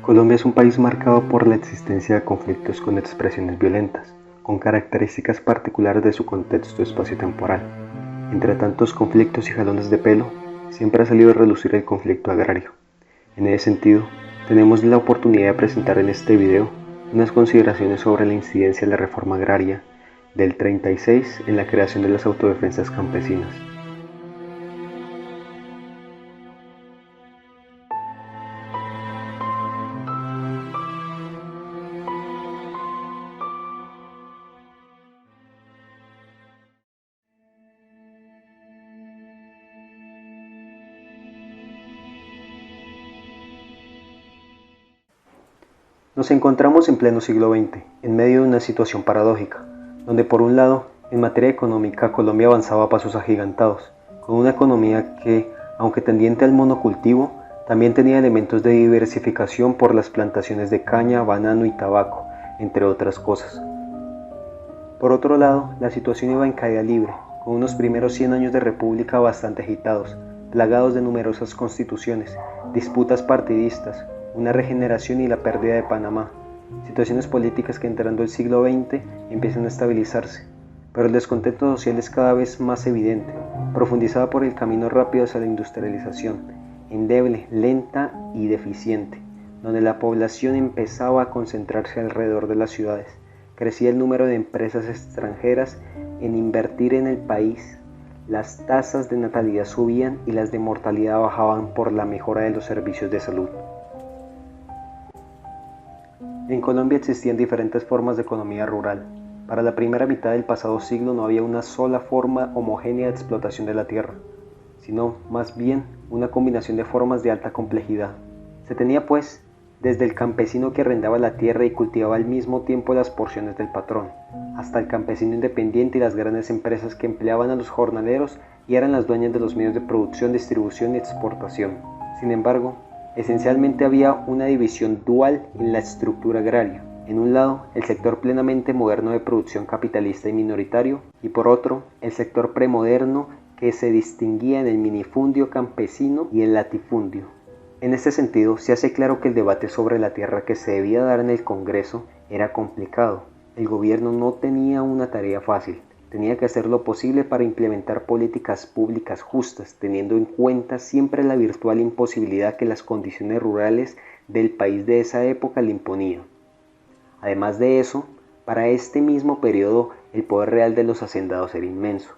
Colombia es un país marcado por la existencia de conflictos con expresiones violentas, con características particulares de su contexto espacio-temporal. Entre tantos conflictos y jalones de pelo, siempre ha salido a relucir el conflicto agrario. En ese sentido, tenemos la oportunidad de presentar en este video unas consideraciones sobre la incidencia de la reforma agraria del 36 en la creación de las autodefensas campesinas. Nos encontramos en pleno siglo XX, en medio de una situación paradójica, donde por un lado, en materia económica, Colombia avanzaba a pasos agigantados, con una economía que, aunque tendiente al monocultivo, también tenía elementos de diversificación por las plantaciones de caña, banano y tabaco, entre otras cosas. Por otro lado, la situación iba en caída libre, con unos primeros 100 años de república bastante agitados, plagados de numerosas constituciones, disputas partidistas, una regeneración y la pérdida de Panamá, situaciones políticas que entrando el siglo XX empiezan a estabilizarse, pero el descontento social es cada vez más evidente, profundizado por el camino rápido hacia la industrialización, endeble, lenta y deficiente, donde la población empezaba a concentrarse alrededor de las ciudades, crecía el número de empresas extranjeras en invertir en el país, las tasas de natalidad subían y las de mortalidad bajaban por la mejora de los servicios de salud. En Colombia existían diferentes formas de economía rural. Para la primera mitad del pasado siglo no había una sola forma homogénea de explotación de la tierra, sino más bien una combinación de formas de alta complejidad. Se tenía pues desde el campesino que arrendaba la tierra y cultivaba al mismo tiempo las porciones del patrón, hasta el campesino independiente y las grandes empresas que empleaban a los jornaleros y eran las dueñas de los medios de producción, distribución y exportación. Sin embargo, esencialmente había una división dual en la estructura agraria. En un lado, el sector plenamente moderno de producción capitalista y minoritario, y por otro, el sector premoderno que se distinguía en el minifundio campesino y el latifundio. En este sentido, se hace claro que el debate sobre la tierra que se debía dar en el Congreso era complicado. El gobierno no tenía una tarea fácil. Tenía que hacer lo posible para implementar políticas públicas justas, teniendo en cuenta siempre la virtual imposibilidad que las condiciones rurales del país de esa época le imponían. Además de eso, para este mismo periodo el poder real de los hacendados era inmenso.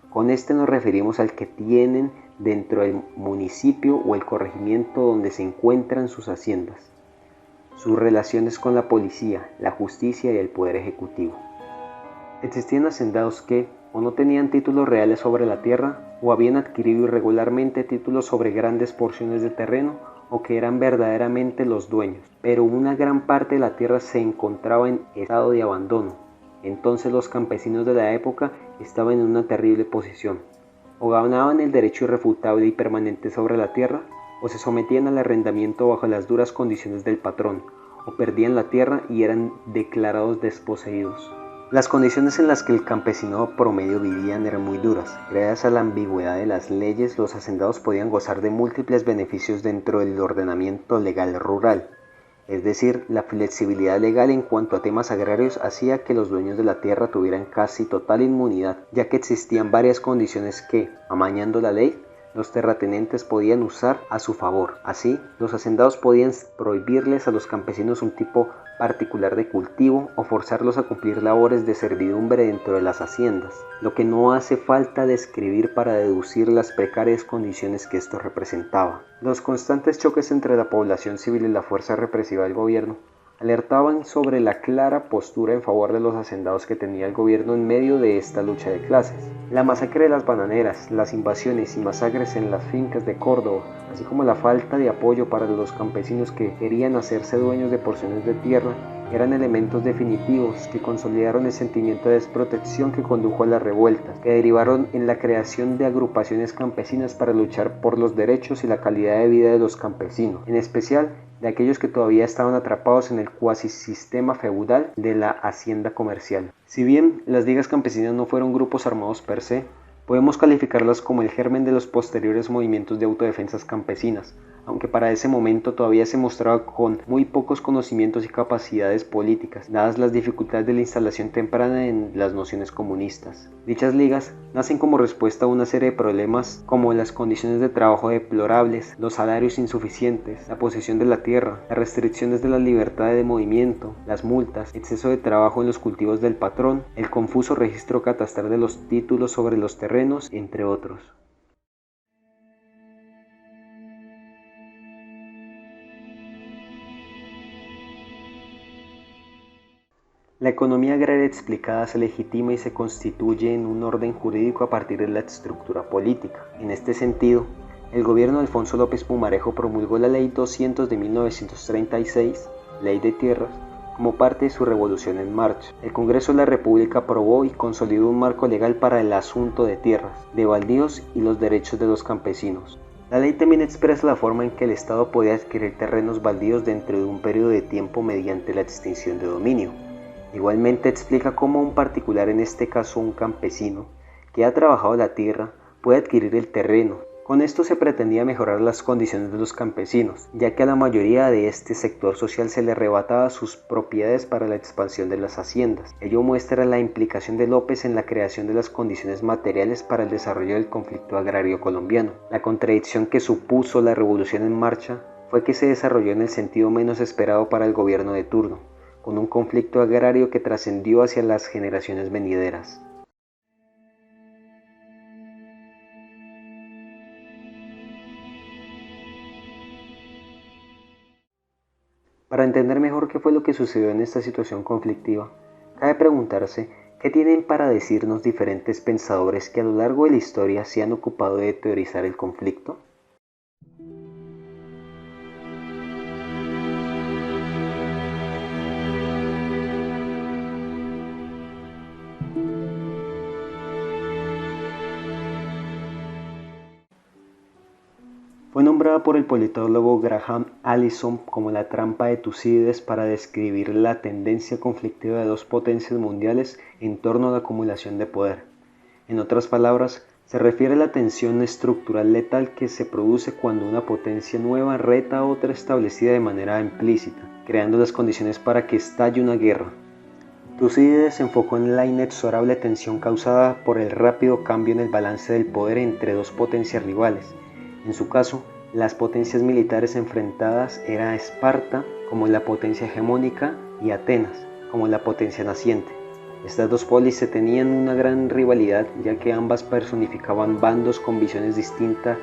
Con este nos referimos al que tienen dentro del municipio o el corregimiento donde se encuentran sus haciendas, sus relaciones con la policía, la justicia y el poder ejecutivo. Existían hacendados que o no tenían títulos reales sobre la tierra o habían adquirido irregularmente títulos sobre grandes porciones de terreno o que eran verdaderamente los dueños, pero una gran parte de la tierra se encontraba en estado de abandono. Entonces los campesinos de la época estaban en una terrible posición. O ganaban el derecho irrefutable y permanente sobre la tierra, o se sometían al arrendamiento bajo las duras condiciones del patrón, o perdían la tierra y eran declarados desposeídos. Las condiciones en las que el campesino promedio vivían eran muy duras. Gracias a la ambigüedad de las leyes, los hacendados podían gozar de múltiples beneficios dentro del ordenamiento legal rural. Es decir, la flexibilidad legal en cuanto a temas agrarios hacía que los dueños de la tierra tuvieran casi total inmunidad, ya que existían varias condiciones que, amañando la ley, los terratenientes podían usar a su favor. Así, los hacendados podían prohibirles a los campesinos un tipo particular de cultivo o forzarlos a cumplir labores de servidumbre dentro de las haciendas, lo que no hace falta describir para deducir las precarias condiciones que esto representaba. Los constantes choques entre la población civil y la fuerza represiva del gobierno alertaban sobre la clara postura en favor de los hacendados que tenía el gobierno en medio de esta lucha de clases. La masacre de las bananeras, las invasiones y masacres en las fincas de Córdoba, así como la falta de apoyo para los campesinos que querían hacerse dueños de porciones de tierra, eran elementos definitivos que consolidaron el sentimiento de desprotección que condujo a las revueltas, que derivaron en la creación de agrupaciones campesinas para luchar por los derechos y la calidad de vida de los campesinos, en especial de aquellos que todavía estaban atrapados en el cuasisistema feudal de la hacienda comercial. Si bien las ligas campesinas no fueron grupos armados per se, podemos calificarlas como el germen de los posteriores movimientos de autodefensas campesinas, aunque para ese momento todavía se mostraba con muy pocos conocimientos y capacidades políticas, dadas las dificultades de la instalación temprana en las nociones comunistas. Dichas ligas nacen como respuesta a una serie de problemas como las condiciones de trabajo deplorables, los salarios insuficientes, la posesión de la tierra, las restricciones de la libertad de movimiento, las multas, exceso de trabajo en los cultivos del patrón, el confuso registro catastral de los títulos sobre los terrenos, entre otros. La economía agraria explicada se legitima y se constituye en un orden jurídico a partir de la estructura política. En este sentido, el gobierno de Alfonso López Pumarejo promulgó la Ley 200 de 1936, Ley de Tierras, como parte de su revolución en marcha. El Congreso de la República aprobó y consolidó un marco legal para el asunto de tierras, de baldíos y los derechos de los campesinos. La ley también expresa la forma en que el Estado podía adquirir terrenos baldíos dentro de un periodo de tiempo mediante la extinción de dominio. Igualmente explica cómo un particular, en este caso un campesino, que ha trabajado la tierra, puede adquirir el terreno. Con esto se pretendía mejorar las condiciones de los campesinos, ya que a la mayoría de este sector social se le arrebataba sus propiedades para la expansión de las haciendas. Ello muestra la implicación de López en la creación de las condiciones materiales para el desarrollo del conflicto agrario colombiano. La contradicción que supuso la revolución en marcha fue que se desarrolló en el sentido menos esperado para el gobierno de turno, con un conflicto agrario que trascendió hacia las generaciones venideras. Para entender mejor qué fue lo que sucedió en esta situación conflictiva, cabe preguntarse qué tienen para decirnos diferentes pensadores que a lo largo de la historia se han ocupado de teorizar el conflicto. Fue nombrada por el politólogo Graham Allison como la trampa de Tucídides para describir la tendencia conflictiva de dos potencias mundiales en torno a la acumulación de poder. En otras palabras, se refiere a la tensión estructural letal que se produce cuando una potencia nueva reta a otra establecida de manera implícita, creando las condiciones para que estalle una guerra. Tucídides se enfocó en la inexorable tensión causada por el rápido cambio en el balance del poder entre dos potencias rivales. En su caso, las potencias militares enfrentadas eran Esparta como la potencia hegemónica y Atenas como la potencia naciente. Estas dos polis se tenían una gran rivalidad, ya que ambas personificaban bandos con visiones distintas.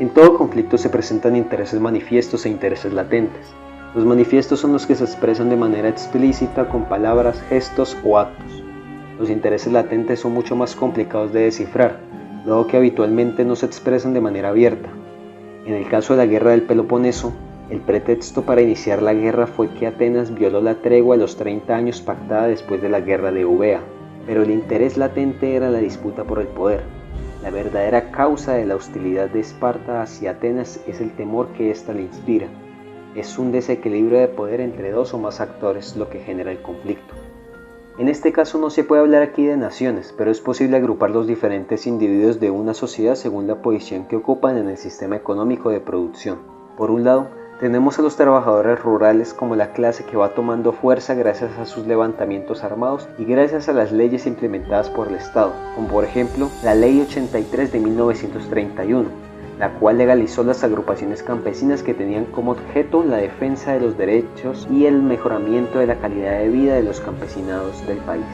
En todo conflicto se presentan intereses manifiestos e intereses latentes. Los manifiestos son los que se expresan de manera explícita con palabras, gestos o actos. Los intereses latentes son mucho más complicados de descifrar, dado que habitualmente no se expresan de manera abierta. En el caso de la guerra del Peloponeso, el pretexto para iniciar la guerra fue que Atenas violó la tregua de los 30 años pactada después de la guerra de Eubea, pero el interés latente era la disputa por el poder. La verdadera causa de la hostilidad de Esparta hacia Atenas es el temor que ésta le inspira. Es un desequilibrio de poder entre dos o más actores lo que genera el conflicto. En este caso no se puede hablar aquí de naciones, pero es posible agrupar los diferentes individuos de una sociedad según la posición que ocupan en el sistema económico de producción. Por un lado, tenemos a los trabajadores rurales como la clase que va tomando fuerza gracias a sus levantamientos armados y gracias a las leyes implementadas por el Estado, como por ejemplo la Ley 83 de 1931, la cual legalizó las agrupaciones campesinas que tenían como objeto la defensa de los derechos y el mejoramiento de la calidad de vida de los campesinados del país.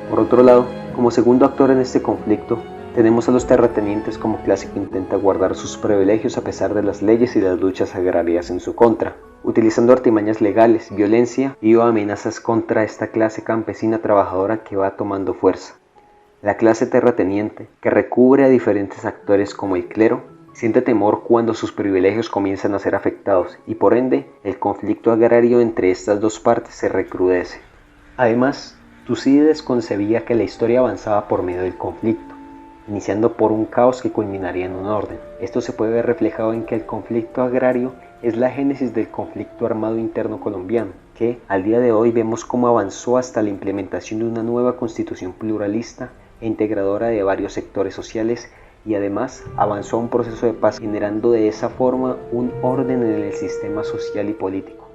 Por otro lado, como segundo actor en este conflicto, tenemos a los terratenientes como clase que intenta guardar sus privilegios a pesar de las leyes y las luchas agrarias en su contra, utilizando artimañas legales, violencia y amenazas contra esta clase campesina trabajadora que va tomando fuerza. La clase terrateniente, que recubre a diferentes actores como el clero, siente temor cuando sus privilegios comienzan a ser afectados y por ende el conflicto agrario entre estas dos partes se recrudece. Además, Tucídides concebía que la historia avanzaba por medio del conflicto, iniciando por un caos que culminaría en un orden. Esto se puede ver reflejado en que el conflicto agrario es la génesis del conflicto armado interno colombiano, que al día de hoy vemos cómo avanzó hasta la implementación de una nueva constitución pluralista e integradora de varios sectores sociales y además avanzó a un proceso de paz, generando de esa forma un orden en el sistema social y político.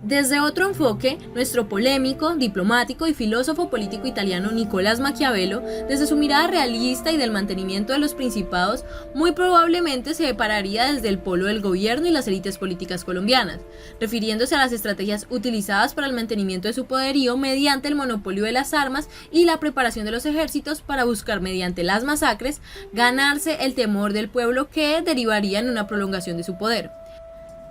Desde otro enfoque, nuestro polémico, diplomático y filósofo político italiano Nicolás Maquiavelo, desde su mirada realista y del mantenimiento de los principados, muy probablemente se pararía desde el polo del gobierno y las élites políticas colombianas, refiriéndose a las estrategias utilizadas para el mantenimiento de su poderío mediante el monopolio de las armas y la preparación de los ejércitos para buscar mediante las masacres ganarse el temor del pueblo que derivaría en una prolongación de su poder.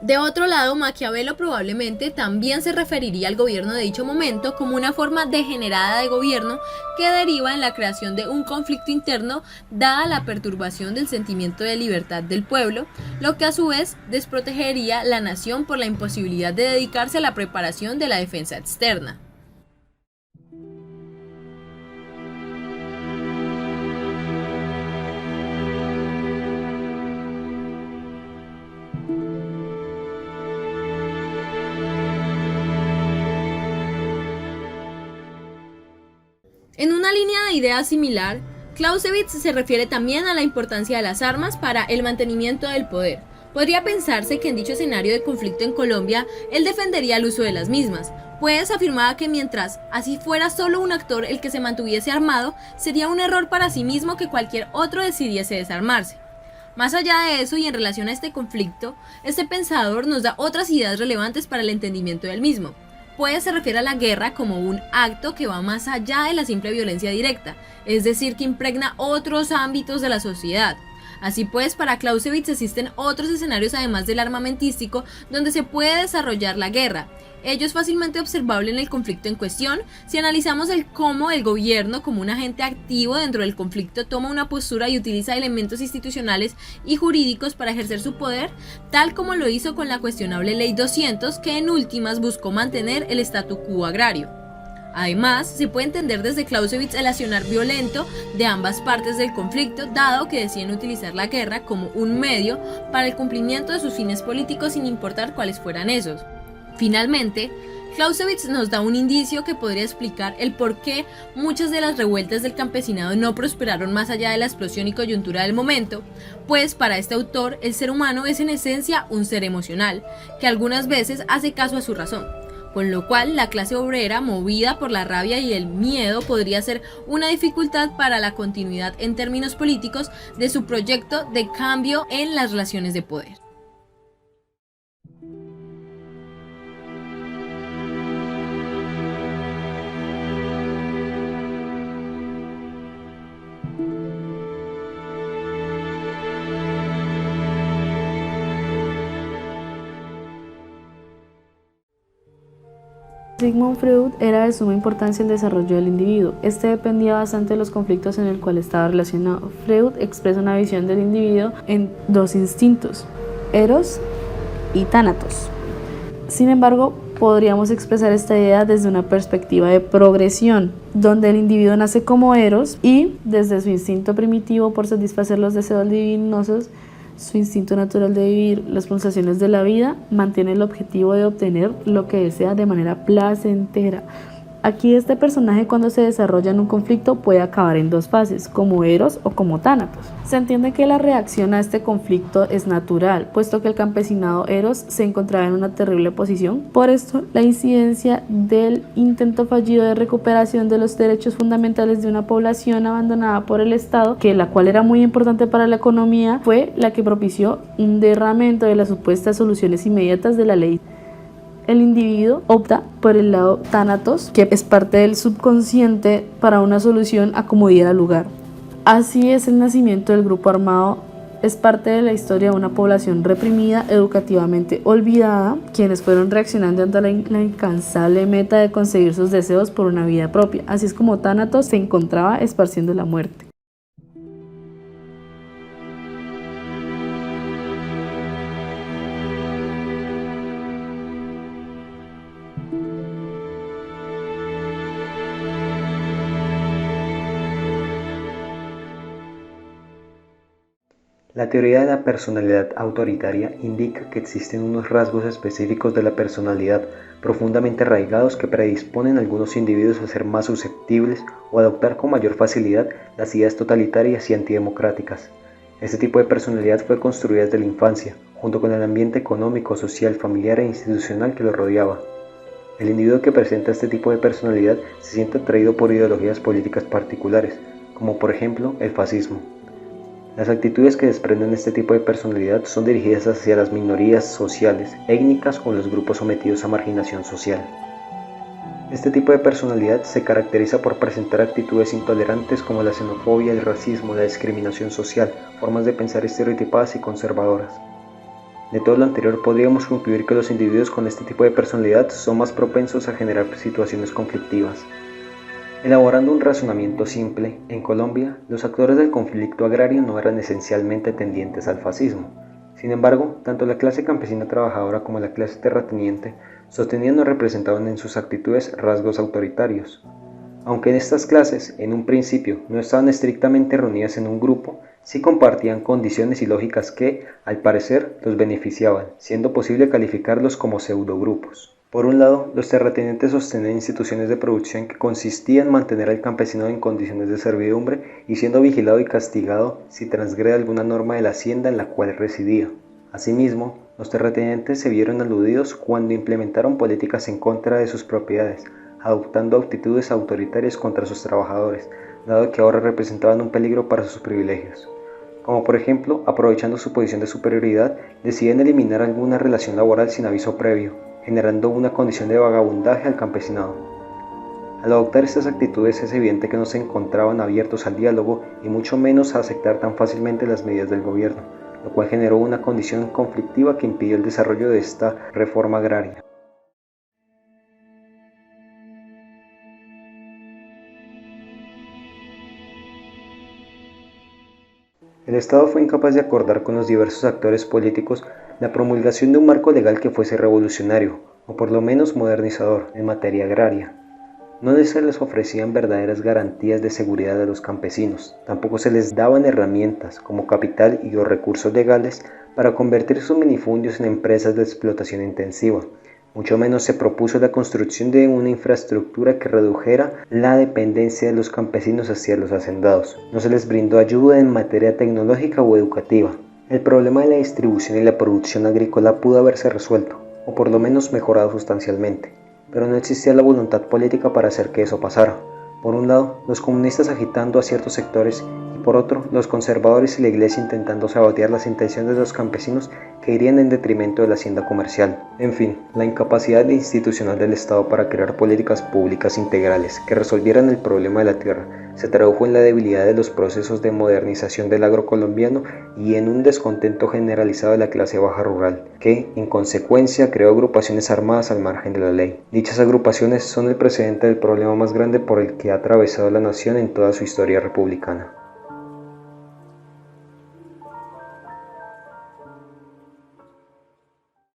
De otro lado, Maquiavelo probablemente también se referiría al gobierno de dicho momento como una forma degenerada de gobierno que deriva en la creación de un conflicto interno dada la perturbación del sentimiento de libertad del pueblo, lo que a su vez desprotegería la nación por la imposibilidad de dedicarse a la preparación de la defensa externa. En una línea de ideas similar, Clausewitz se refiere también a la importancia de las armas para el mantenimiento del poder. Podría pensarse que en dicho escenario de conflicto en Colombia, él defendería el uso de las mismas, pues afirmaba que mientras así fuera solo un actor el que se mantuviese armado, sería un error para sí mismo que cualquier otro decidiese desarmarse. Más allá de eso y en relación a este conflicto, este pensador nos da otras ideas relevantes para el entendimiento del mismo. Pues se refiere a la guerra como un acto que va más allá de la simple violencia directa, es decir, que impregna otros ámbitos de la sociedad. Así pues, para Clausewitz existen otros escenarios además del armamentístico donde se puede desarrollar la guerra. Ello es fácilmente observable en el conflicto en cuestión si analizamos el cómo el gobierno como un agente activo dentro del conflicto toma una postura y utiliza elementos institucionales y jurídicos para ejercer su poder, tal como lo hizo con la cuestionable Ley 200 que en últimas buscó mantener el statu quo agrario. Además, se puede entender desde Clausewitz el accionar violento de ambas partes del conflicto, dado que deciden utilizar la guerra como un medio para el cumplimiento de sus fines políticos sin importar cuáles fueran esos. Finalmente, Clausewitz nos da un indicio que podría explicar el por qué muchas de las revueltas del campesinado no prosperaron más allá de la explosión y coyuntura del momento, pues para este autor el ser humano es en esencia un ser emocional, que algunas veces hace caso a su razón, con lo cual la clase obrera movida por la rabia y el miedo podría ser una dificultad para la continuidad en términos políticos de su proyecto de cambio en las relaciones de poder. Sigmund Freud era de suma importancia el desarrollo del individuo. Este dependía bastante de los conflictos en el cual estaba relacionado. Freud expresa una visión del individuo en dos instintos, Eros y Tánatos. Sin embargo, podríamos expresar esta idea desde una perspectiva de progresión, donde el individuo nace como Eros y, desde su instinto primitivo por satisfacer los deseos divinosos, su instinto natural de vivir las pulsaciones de la vida, mantiene el objetivo de obtener lo que desea de manera placentera. Aquí este personaje cuando se desarrolla en un conflicto puede acabar en dos fases, como Eros o como Tánatos. Se entiende que la reacción a este conflicto es natural, puesto que el campesinado Eros se encontraba en una terrible posición. Por esto, la incidencia del intento fallido de recuperación de los derechos fundamentales de una población abandonada por el Estado, que la cual era muy importante para la economía, fue la que propició un derramamiento de las supuestas soluciones inmediatas de la ley. El individuo opta por el lado tánatos, que es parte del subconsciente para una solución a como diera lugar. Así es el nacimiento del grupo armado, es parte de la historia de una población reprimida, educativamente olvidada, quienes fueron reaccionando ante la incansable meta de conseguir sus deseos por una vida propia. Así es como Tánatos se encontraba esparciendo la muerte. La teoría de la personalidad autoritaria indica que existen unos rasgos específicos de la personalidad profundamente arraigados que predisponen a algunos individuos a ser más susceptibles o adoptar con mayor facilidad las ideas totalitarias y antidemocráticas. Este tipo de personalidad fue construida desde la infancia, junto con el ambiente económico, social, familiar e institucional que lo rodeaba. El individuo que presenta este tipo de personalidad se siente atraído por ideologías políticas particulares, como por ejemplo el fascismo. Las actitudes que desprenden este tipo de personalidad son dirigidas hacia las minorías sociales, étnicas o los grupos sometidos a marginación social. Este tipo de personalidad se caracteriza por presentar actitudes intolerantes como la xenofobia, el racismo, la discriminación social, formas de pensar estereotipadas y conservadoras. De todo lo anterior podríamos concluir que los individuos con este tipo de personalidad son más propensos a generar situaciones conflictivas. Elaborando un razonamiento simple, en Colombia, los actores del conflicto agrario no eran esencialmente tendientes al fascismo. Sin embargo, tanto la clase campesina trabajadora como la clase terrateniente sostenían o representaban en sus actitudes rasgos autoritarios. Aunque en estas clases, en un principio, no estaban estrictamente reunidas en un grupo, sí compartían condiciones y lógicas que, al parecer, los beneficiaban, siendo posible calificarlos como pseudogrupos. Por un lado, los terratenientes sostenían instituciones de producción que consistían en mantener al campesino en condiciones de servidumbre y siendo vigilado y castigado si transgrede alguna norma de la hacienda en la cual residía. Asimismo, los terratenientes se vieron aludidos cuando implementaron políticas en contra de sus propiedades, adoptando actitudes autoritarias contra sus trabajadores, dado que ahora representaban un peligro para sus privilegios. Como por ejemplo, aprovechando su posición de superioridad, deciden eliminar alguna relación laboral sin aviso previo, generando una condición de vagabundaje al campesinado. Al adoptar estas actitudes es evidente que no se encontraban abiertos al diálogo y mucho menos a aceptar tan fácilmente las medidas del gobierno, lo cual generó una condición conflictiva que impidió el desarrollo de esta reforma agraria. El Estado fue incapaz de acordar con los diversos actores políticos la promulgación de un marco legal que fuese revolucionario, o por lo menos modernizador, en materia agraria. No se les ofrecían verdaderas garantías de seguridad a los campesinos, tampoco se les daban herramientas como capital y o recursos legales para convertir sus minifundios en empresas de explotación intensiva. Mucho menos se propuso la construcción de una infraestructura que redujera la dependencia de los campesinos hacia los hacendados. No se les brindó ayuda en materia tecnológica o educativa. El problema de la distribución y la producción agrícola pudo haberse resuelto, o por lo menos mejorado sustancialmente, pero no existía la voluntad política para hacer que eso pasara. Por un lado, los comunistas agitando a ciertos sectores y por otro, los conservadores y la iglesia intentando sabotear las intenciones de los campesinos que irían en detrimento de la hacienda comercial. En fin, la incapacidad institucional del Estado para crear políticas públicas integrales que resolvieran el problema de la tierra se tradujo en la debilidad de los procesos de modernización del agro colombiano y en un descontento generalizado de la clase baja rural, que, en consecuencia, creó agrupaciones armadas al margen de la ley. Dichas agrupaciones son el precedente del problema más grande por el que ha atravesado la nación en toda su historia republicana.